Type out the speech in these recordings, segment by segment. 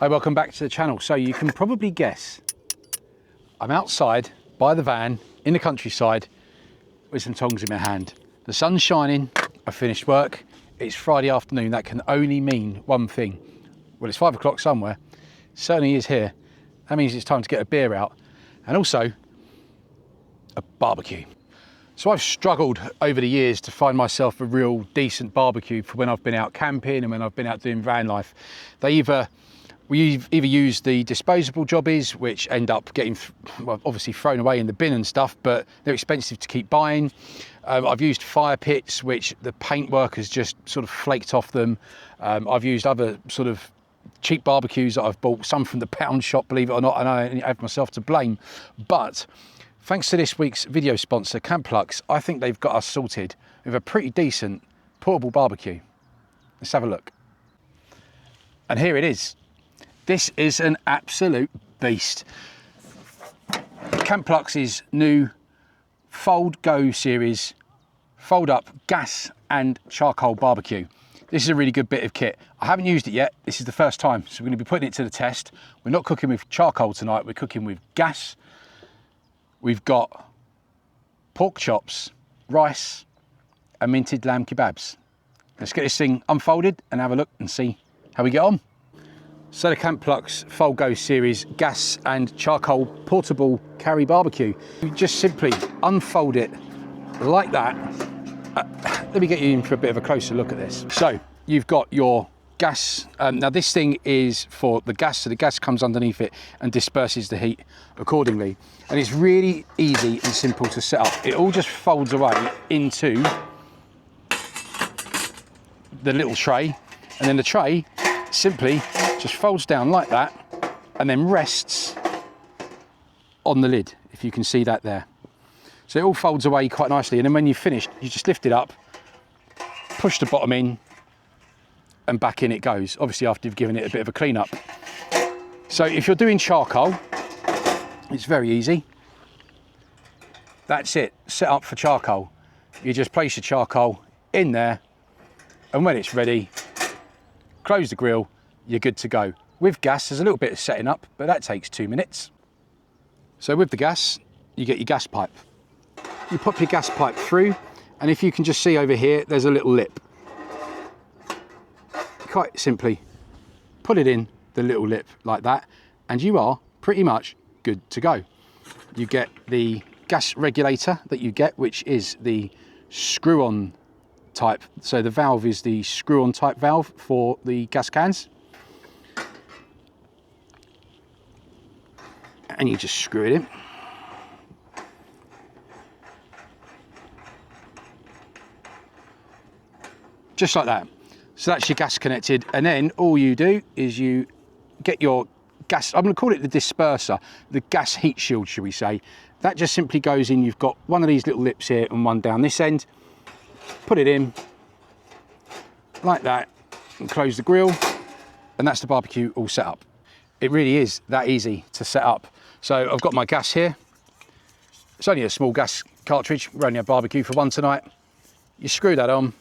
Hi, welcome back to the channel. So you can probably guess, I'm outside by the van in the countryside with some tongs in my hand. The sun's shining, I finished work, it's Friday afternoon. That can only mean one thing. Well, it's 5 o'clock somewhere, certainly is here. That means it's time to get a beer out and also a barbecue. So I've struggled over the years to find myself a real decent barbecue for when I've been out camping and when I've been out doing van life. We've either used the disposable jobbies, which end up getting, well, obviously thrown away in the bin and stuff, but they're expensive to keep buying. I've used fire pits, which the paintwork has just sort of flaked off them. I've used other sort of cheap barbecues that I've bought, some from the pound shop, believe it or not, and I have myself to blame. But thanks to this week's video sponsor, CampLux, I think they've got us sorted with a pretty decent portable barbecue. Let's have a look. And here it is. This is an absolute beast. CampLux's new Fold Go series, fold up gas and charcoal barbecue. This is a really good bit of kit. I haven't used it yet. This is the first time, so we're going to be putting it to the test. We're not cooking with charcoal tonight, we're cooking with gas. We've got pork chops, rice, and minted lamb kebabs. Let's get this thing unfolded and have a look and see how we get on. So the CampLux Fold Go series gas and charcoal portable carry barbecue. You just simply unfold it like that. Let me get you in for a bit of a closer look at this. So you've got your gas. Now this thing is for the gas, so the gas comes underneath it and disperses the heat accordingly. And it's really easy and simple to set up. It all just folds away into the little tray, and then the tray simply just folds down like that and then rests on the lid, if you can see that there. So it all folds away quite nicely, and then when you've finished, you just lift it up, push the bottom in, and back in it goes, obviously after you've given it a bit of a clean up. So if you're doing charcoal, it's very easy. That's it, set up for charcoal. You just place your charcoal in there, and when it's ready, close the grill, you're good to go. With gas, there's a little bit of setting up, but that takes 2 minutes. So with the gas, you get your gas pipe. You pop your gas pipe through, and if you can just see over here, there's a little lip. Quite simply, put it in the little lip like that, and you are pretty much good to go. You get the gas regulator that you get, which is the screw-on type. So the valve is the screw-on type valve for the gas cans. And you just screw it in. Just like that. So that's your gas connected, and then all you do is you get your gas, I'm going to call it the disperser, the gas heat shield, should we say. That just simply goes in. You've got one of these little lips here and one down this end. Put it in like that and close the grill, and that's the barbecue all set up. It really is that easy to set up. So I've got my gas here. It's only a small gas cartridge. We're only a barbecue for one tonight. You screw that on,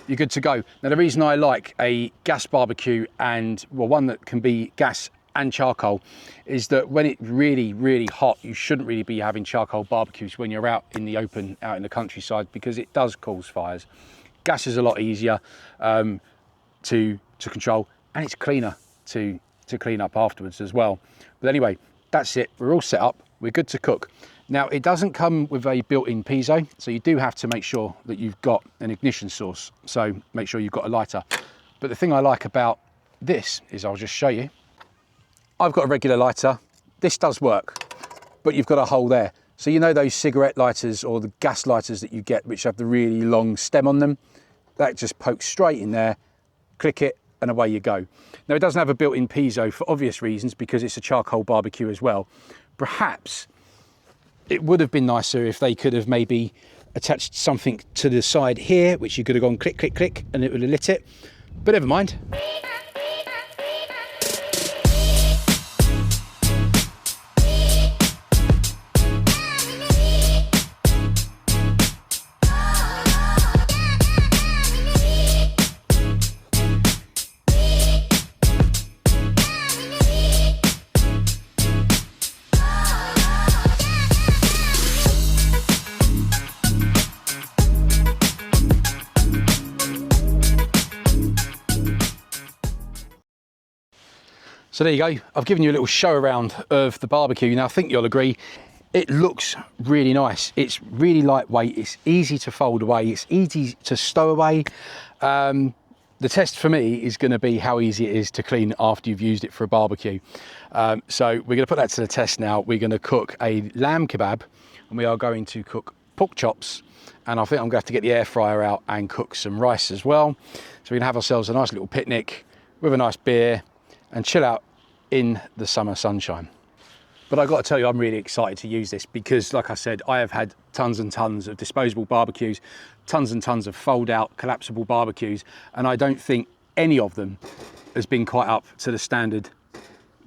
you're good to go. Now the reason I like a gas barbecue, and well, one that can be gas and charcoal, is that when it's really, really hot, you shouldn't really be having charcoal barbecues when you're out in the open, out in the countryside, because it does cause fires. Gas is a lot easier to control, and it's cleaner to clean up afterwards as well. But anyway, that's it. We're all set up. We're good to cook. Now, it doesn't come with a built-in piezo, so you do have to make sure that you've got an ignition source. So make sure you've got a lighter. But the thing I like about this is, I'll just show you. I've got a regular lighter. This does work, but you've got a hole there. So you know those cigarette lighters or the gas lighters that you get, which have the really long stem on them? That just pokes straight in there, click it, and away you go. Now, it doesn't have a built-in piezo for obvious reasons, because it's a charcoal barbecue as well. Perhaps it would have been nicer if they could have maybe attached something to the side here, which you could have gone click, click, click, and it would have lit it. But never mind. So there you go. I've given you a little show around of the barbecue. Now I think you'll agree, it looks really nice. It's really lightweight. It's easy to fold away. It's easy to stow away. The test for me is going to be how easy it is to clean after you've used it for a barbecue. So we're going to put that to the test now. We're going to cook a lamb kebab, and we are going to cook pork chops. And I think I'm going to have to get the air fryer out and cook some rice as well. So we can have ourselves a nice little picnic with a nice beer and chill out in the summer sunshine. But I've got to tell you, I'm really excited to use this because, like I said, I have had tons and tons of disposable barbecues, tons and tons of fold-out collapsible barbecues, and I don't think any of them has been quite up to the standard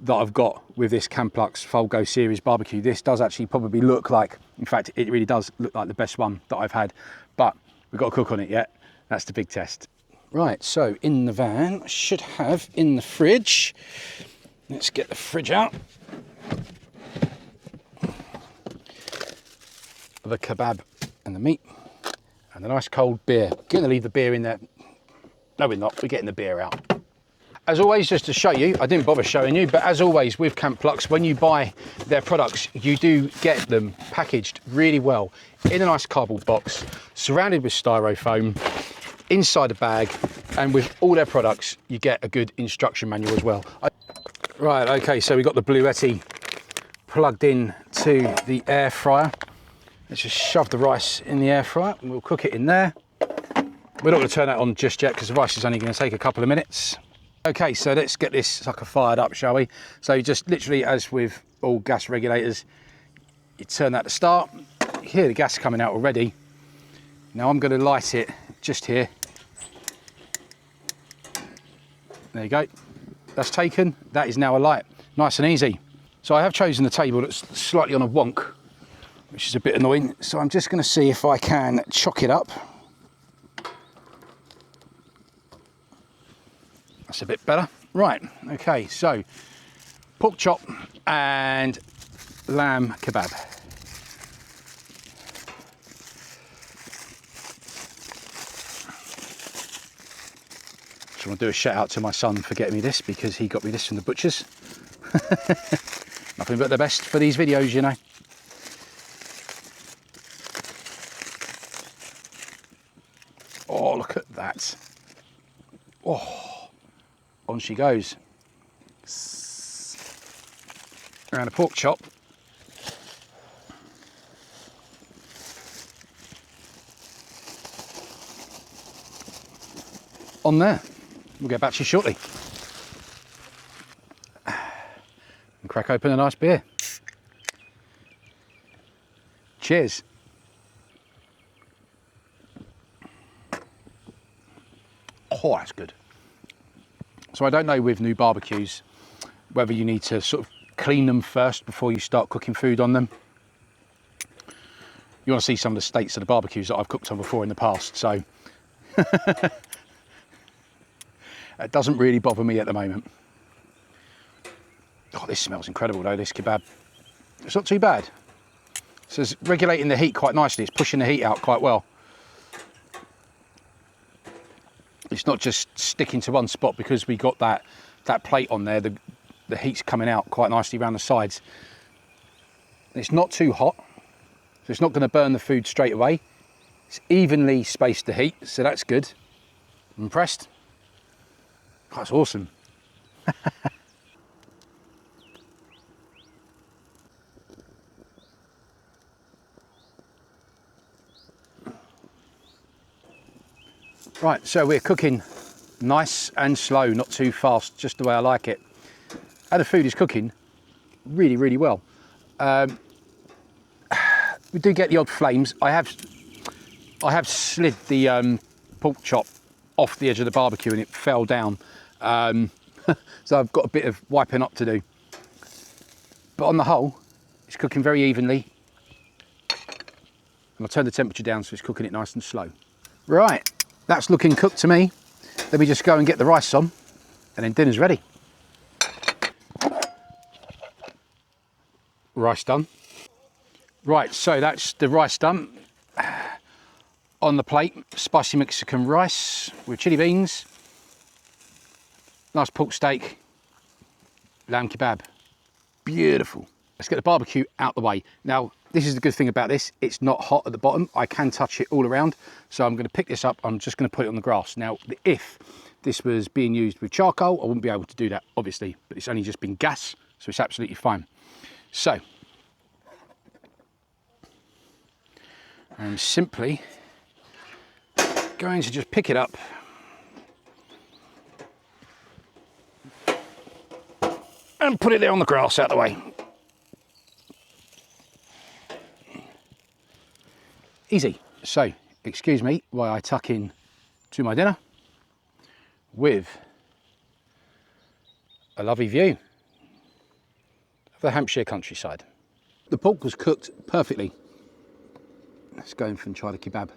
that I've got with this CampLux Fold Go series barbecue. This does actually probably look like, in fact, it really does look like the best one that I've had, but we've got to cook on it yet. That's the big test. Right, so in the van, I should have in the fridge. Let's get the fridge out. The kebab and the meat and a nice cold beer. Going to leave the beer in there. No, we're not. We're getting the beer out. As always, just to show you, I didn't bother showing you, but as always with CampLux, when you buy their products, you do get them packaged really well in a nice cardboard box, surrounded with styrofoam, inside a bag, and with all their products, you get a good instruction manual as well. Right, okay, so we've got the Bluetti plugged in to the air fryer. Let's just shove the rice in the air fryer and we'll cook it in there. We're not going to turn that on just yet because the rice is only going to take a couple of minutes. Okay, so let's get this sucker fired up, shall we? So just literally, as with all gas regulators, you turn that to start. You hear the gas coming out already. Now I'm going to light it just here. There you go. That's taken. That is now alight. Nice and easy. So I have chosen the table that's slightly on a wonk, which is a bit annoying. So I'm just going to see if I can chock it up. That's a bit better. Right, okay, so pork chop and lamb kebab. So I want to do a shout out to my son for getting me this because he got me this from the butcher's. Nothing but the best for these videos, you know. Oh, look at that. Oh, on she goes. Around a pork chop. On there. We'll get back to you shortly. And crack open a nice beer. Cheers. Oh, that's good. So I don't know with new barbecues whether you need to sort of clean them first before you start cooking food on them. You want to see some of the states of the barbecues that I've cooked on before in the past, so it doesn't really bother me at the moment. Oh, this smells incredible though, this kebab. It's not too bad. So it's regulating the heat quite nicely. It's pushing the heat out quite well. It's not just sticking to one spot because we got that plate on there. The heat's coming out quite nicely around the sides. It's not too hot, so it's not going to burn the food straight away. It's evenly spaced the heat, so that's good. I'm impressed. That's awesome. Right, so we're cooking nice and slow, not too fast, just the way I like it. And the food is cooking really, really well. We do get the odd flames. I have slid the pork chop off the edge of the barbecue and it fell down. So I've got a bit of wiping up to do. But on the whole, it's cooking very evenly. And I'll turn the temperature down so it's cooking it nice and slow. Right. That's looking cooked to me. Let me just go and get the rice on and then dinner's ready. Rice done. Right, so that's the rice done. On the plate, spicy Mexican rice with chili beans, nice pork steak, lamb kebab. Beautiful. Let's get the barbecue out the way. Now, this is the good thing about this. It's not hot at the bottom. I can touch it all around. So I'm going to pick this up. I'm just going to put it on the grass. Now, if this was being used with charcoal, I wouldn't be able to do that, obviously, but it's only just been gas, so it's absolutely fine. So, I'm simply going to just pick it up and put it there on the grass out the way. Easy. So, excuse me while I tuck in to my dinner with a lovely view of the Hampshire countryside. The pork was cooked perfectly. Let's go in and try the kebab.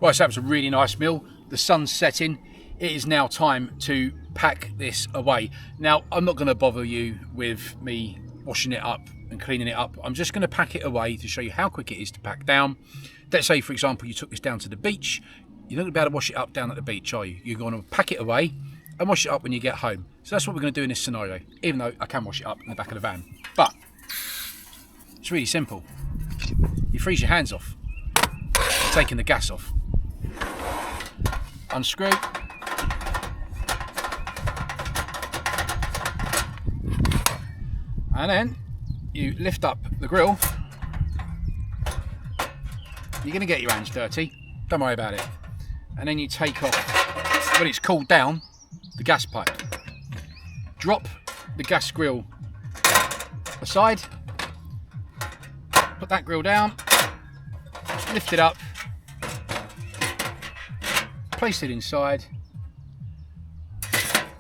Right, so that was a really nice meal. The sun's setting. It is now time to pack this away. Now, I'm not going to bother you with me washing it up and cleaning it up. I'm just going to pack it away to show you how quick it is to pack down. Let's say, for example, you took this down to the beach. You're not going to be able to wash it up down at the beach, are you? You're going to pack it away and wash it up when you get home. So that's what we're going to do in this scenario, even though I can wash it up in the back of the van. But it's really simple. You freeze your hands off, taking the gas off. Unscrew. And then you lift up the grill. You're going to get your hands dirty, don't worry about it. And then you take off, when it's cooled down, the gas pipe. Drop the gas grill aside, put that grill down, lift it up, place it inside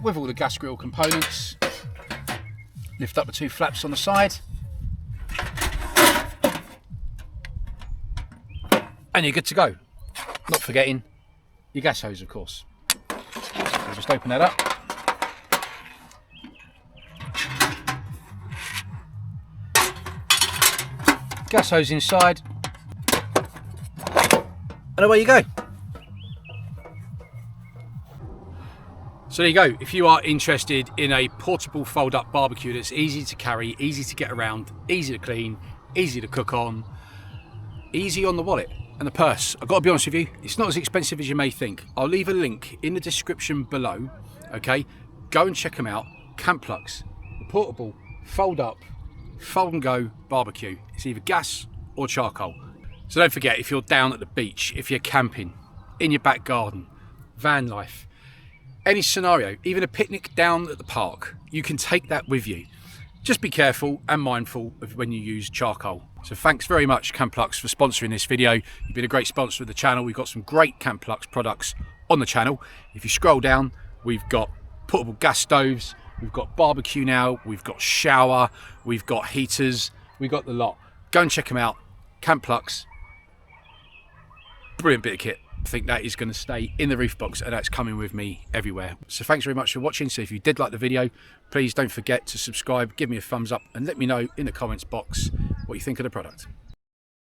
with all the gas grill components. Lift up the two flaps on the side, and you're good to go. Not forgetting your gas hose, of course. So just open that up. Gas hose inside, and away you go. So there you go. If you are interested in a portable fold-up barbecue that's easy to carry, easy to get around, easy to clean, easy to cook on, easy on the wallet and the purse, I've got to be honest with you, it's not as expensive as you may think. I'll leave a link in the description below, okay? Go and check them out. CampLux, the portable fold-up, fold and go barbecue. It's either gas or charcoal. So don't forget, if you're down at the beach, if you're camping, in your back garden, van life, any scenario, even a picnic down at the park, you can take that with you. Just be careful and mindful of when you use charcoal. So thanks very much, CampLux, for sponsoring this video. You've been a great sponsor of the channel. We've got some great CampLux products on the channel. If you scroll down, we've got portable gas stoves, we've got barbecue now, we've got shower, we've got heaters, we've got the lot. Go and check them out. CampLux, brilliant bit of kit. I think that is going to stay in the roof box, and that's coming with me everywhere. So thanks very much for watching. So if you did like the video, please don't forget to subscribe, give me a thumbs up, and let me know in the comments box what you think of the product.